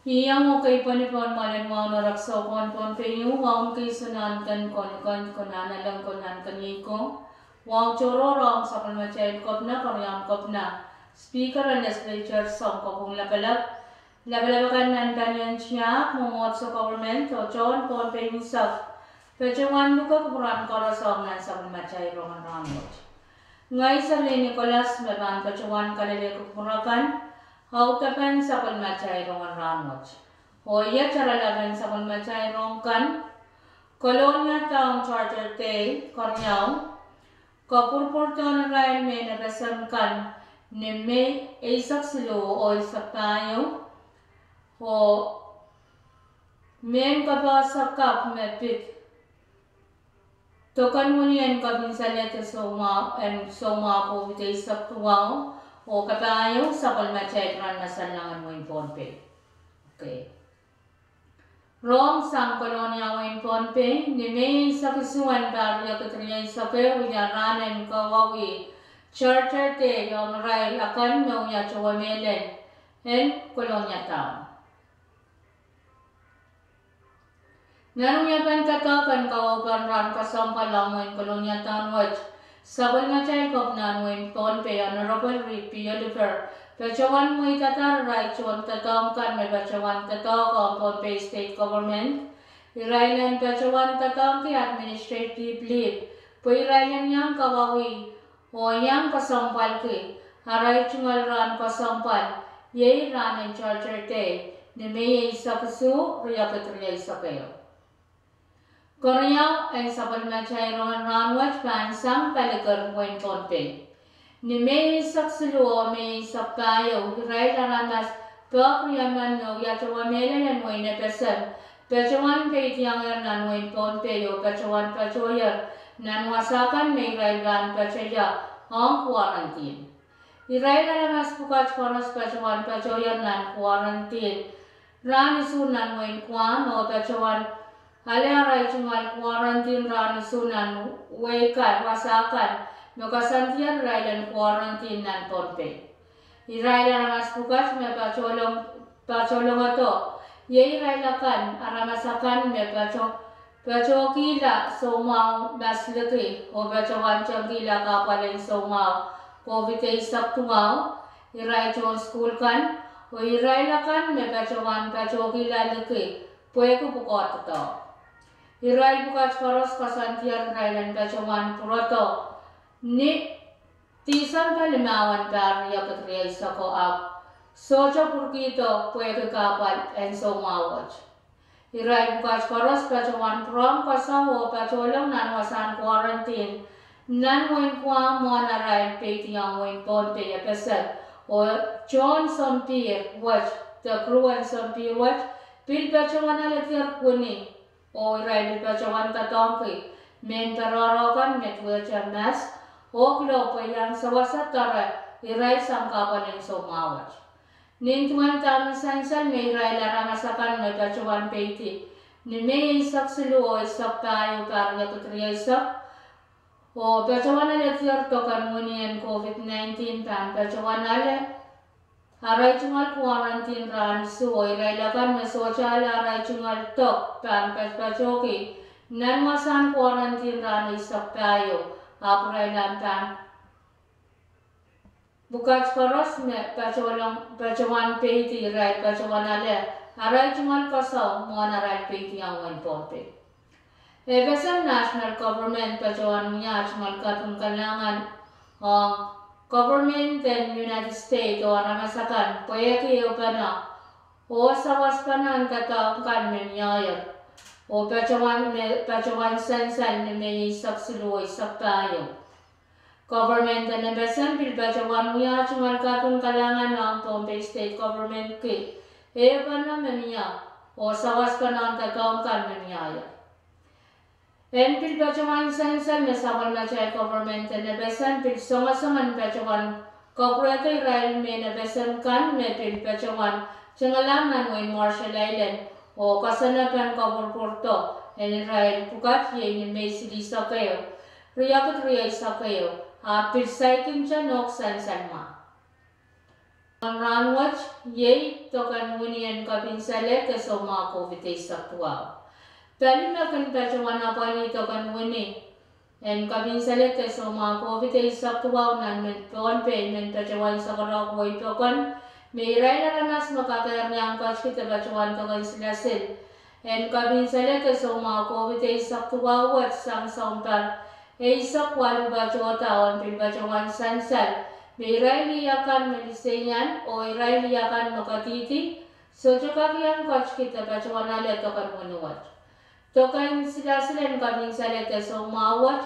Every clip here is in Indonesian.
Iyang okay panipon malen wang narakso kon peyu wang kisunan kan kon konan lang konan kaniko wang choro rong sa kalmachain kopna koryam kopna speaker and legislature song ko kung labalabakan nan kanyan siya mumot sa government o chon pon peyu sak pechawan luka kupuran kora song nan sa kalmachain rongan ramot ngay sa Nicolas meban pechawan kalile kupurakan Hautapan sa palmachay rongan ramot. Hoya charalaban sa palmachay rongkan. Kolonya Town Charter Day, Kornyaw. Kapurpurto na rin may nagasamkan ni may isak silo o isak tayo. O may kapasakap mepit. Tokan mo niyan kabinsalete soma ko ito isak tuwaw. O katayo sa palmachay ran masalangan mo yung ponpe. Okay. Rong sang kolonya mo yung ponpe, ni may sa kisuan barya katriya sa pero yaranan kawawi. Charter te yung rail akan mo ya chawamelen. En kolonya town. Narungyapan katakan kawapan ran kasampalang mo yung kolonya town watch. Sabal macay kop nan win pon pe honorable P. Oliver. Pechawan mo itatar right chuan tatong kan may pechawan tatong pon pe state government. Irailan pechawan tatong ki administrative leave. Po irailan yang kawawi o yang kasampal ki. Haray chungal ran kasampal. Yay ran in charger te. Ni may isa kasu riya petriya isa kayo. Koryaw ay sabal machay rongan ranwat pansang palagar wen ponpe. Ni may isak suluo may isak tayo, hiray laranas pok riyaman no yachawa melen wen na pesem. Pechawan pe itiyang nan wen ponpe yo pechawan pechoyer nanwasakan may railan pechaya ang quarantine. Hiray laranas pukat konos pechawan pechoyer nan quarantine. Ran isu nan wen kwan o pechawan Halaray cungal quarantine ran sunan wekan wasakan makasantian railan quarantine nan ponpe. Irailan mas bukas me pacolong ato. Ye irailakan aramasakan me pacokila somau masleki o pacawan cangkila kapalen somau COVID isak tungau. Irai con school kan o irailakan me pacawan pacokila leki pueku bukot ato. Irai bukas koros kasantian railan pecawan puroto ni tisan kalimawan barya katriya isa ko ap socha purkito puede kapal en so mawaj. Irai bukas koros pecawan prom kasawo pecolong nanwasan quarantine nanwen kwa mo na rai petiyang wen ponte ya peset o John Sampir watch the crew and Sampir watch pil pecawan alatir kuni. O irai pecawan tatongki men perorokan metwecha mas oklo payang sawasa tara irai sangkapan yang somawat nintuan taman sansan me irai laramasakan me pecawan peiti ni me isak silu o isak tayo parya kutriya isak o pecawan alatir tokan munian COVID-19 tan pecawan ale Aray cungal quarantine ran suo irai lakan me social aray cungal tok pan pespacoki nan masan quarantine ran isak tayo apray lantan bukas koros me pecawan peiti irai pecawan ale aray cungal kasaw mo na aray peiti ang wen ponte. Efesem national government pecawan niya cungal katong kalangan Government and United States o aramasakan pwede o pana o sawas panan tatangkan menyayar o pecawan sansan na may isak silo isak tayo. Government and embassy pecawan niya cungal katong kalangan ng Pompey State Government ki e pana menya o sawas panan tatangkan menyayar. En pil pacawan san na sabal na chay government na besan pil songa-songan pacawan corporate Israel me na besan kan me pil pacawan cengalang nan wen Marshall Island o kasanapan Porto en Israel pukat ye ni me sili sakayo riyakut riyay sakayo a pil saikin chanok san ma. Ranwatch ye tokan wunian kapin sale ke soma COVID saktuaw. Pali makan pacawan apa ni tokan wuni en kapin sale ke soma COVID saktuaw nan men pon pe men pacawan sakara koi tokan mirai na ramas makakayar niyang kach kita pacawan tokan silasil en kapin sale ke soma COVID saktuaw wat sang sampar isak walu bacota on pil pacawan sansal. Mirai liakan melisenyan o irai liakan makatiti so yang coach kita pacawan ale tokan menuat tokan silasilen kaming salete so mawat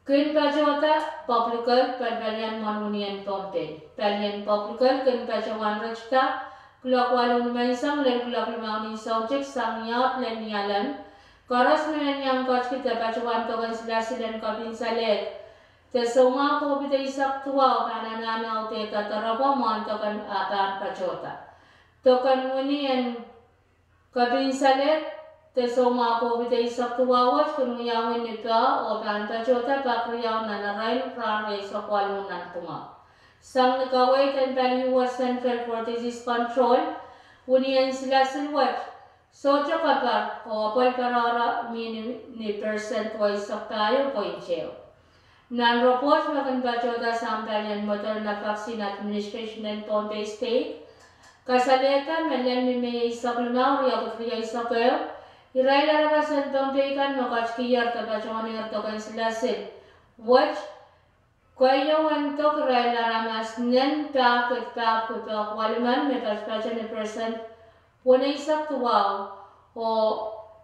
kin pacawata publikal palian manunian pompe palian publikal kin pacawan rajta kulak walun maisang len kulak limaunin subject sangyap len nialan karas men yang coach kita pacawan tokan silasilen kaming salet te soma ko bita isak tuwa kananana te tatarapa mantakan apan pachota tokan munian kabin salet te soma ko bita isak tuwa wat kunuyawin nipa o pan pachota pakriyaw na narail pran isak walunan tunga sang nakaway ten paliwa Central for Disease Control unian sila silwat socho kapar o palparara ni percent wise saktayo poincheo. Non-report makan bacota sampaian Moderna Vaccine Administration and Pompey State. Kasaleta melen ni may supplement riyak kriya isapel. Iray larabasan Pompey kan makachkiyar tabacawan ng tokan silasin. Watch kwayo wantok iray laramas nen pakit waliman may paspacha ni present. Wana isak tuwaw o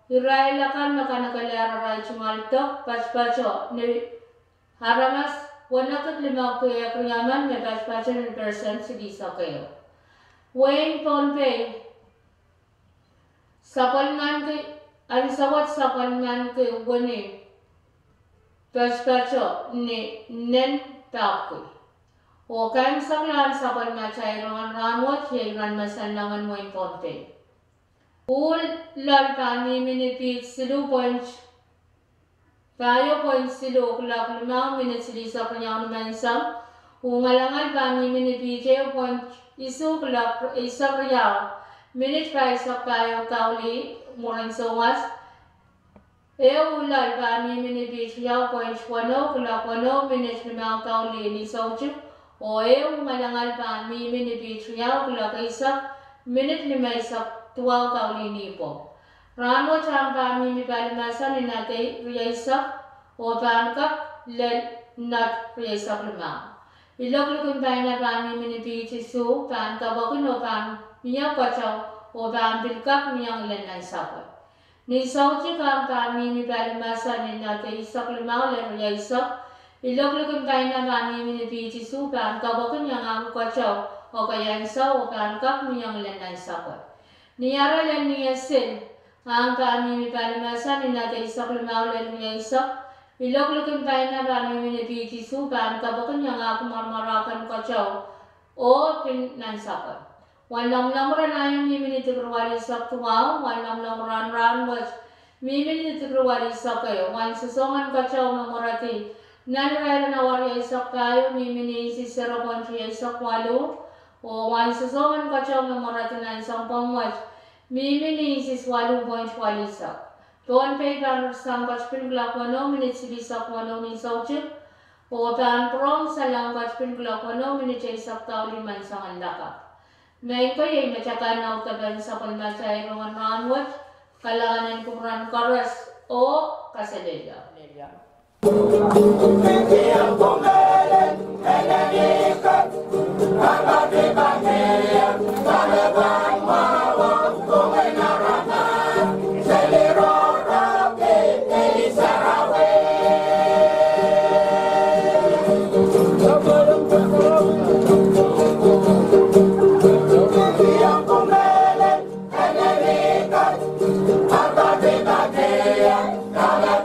iray lakan makanakalara ray chumaltok paspacho ni haramas wanakat lima kaya kriyaman may paspacha ni present silisa kayo. Wayne Pompey sapalman kay ang sawat sapalman kay wani paspacho ni nen tapkoy. O kayang saklan sapalman chay rangot yay ranmasanlangan Wayne Pompey. Ul lalpani minipit silu ponch tayo point silo kulak 5 minutes lisa kanyang mensam ungalangan kami minipije point isu kulak isa riyaw minute pa isa tayo tauli murang songas ulal kami minipije yaw point 1 kulak 1 minutes limang tauli lisa ujuk o ungalangan kami minipije yaw kulak isa minute lima isa 12 tauli nipo. Ramo chang kami mi palimasan ni nate riyaisa o bangkak len nat riyaisa lima. Ilog lukun tayo na kami minipiti su pan tabakun o pan miya kwachaw o pan bilkak miyang len na isapot. Ni sauchi kang kami mi palimasan ni nate isak lima len riyaisa. Ilog lukun tayo na kami minipiti su pan tabakun yang ang kwachaw o kaya isa o bangkak miyang len na isapot. Niyara len niyasin ang kami mi palimasan ni nate isak lumaulan niya isak ilog-login tayo na kami minipiti su pan kabakan yang ako marmarakan kachaw o pinansakan. Walang lamran ayong minitigrwali isak tumaw, walang lamran ranwas minitigrwali isak kayo. Wan susongan kachaw mamurati naniraya na warya isak tayo miminisi 0.3 isak walu o wan susongan kachaw mamurati na isang pamwaj Mimi is 8.8 isak. Tuan pay dan sangkat spin glak 1 minute isak 1 ni sauchip. O tan prong salang kat spin glak 1 minute isak tau 5 sangan lakap. May ko yay macakan na utaban sa palmachay rongan ranwat kalanganan kumran karas o kasadega.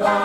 Bye.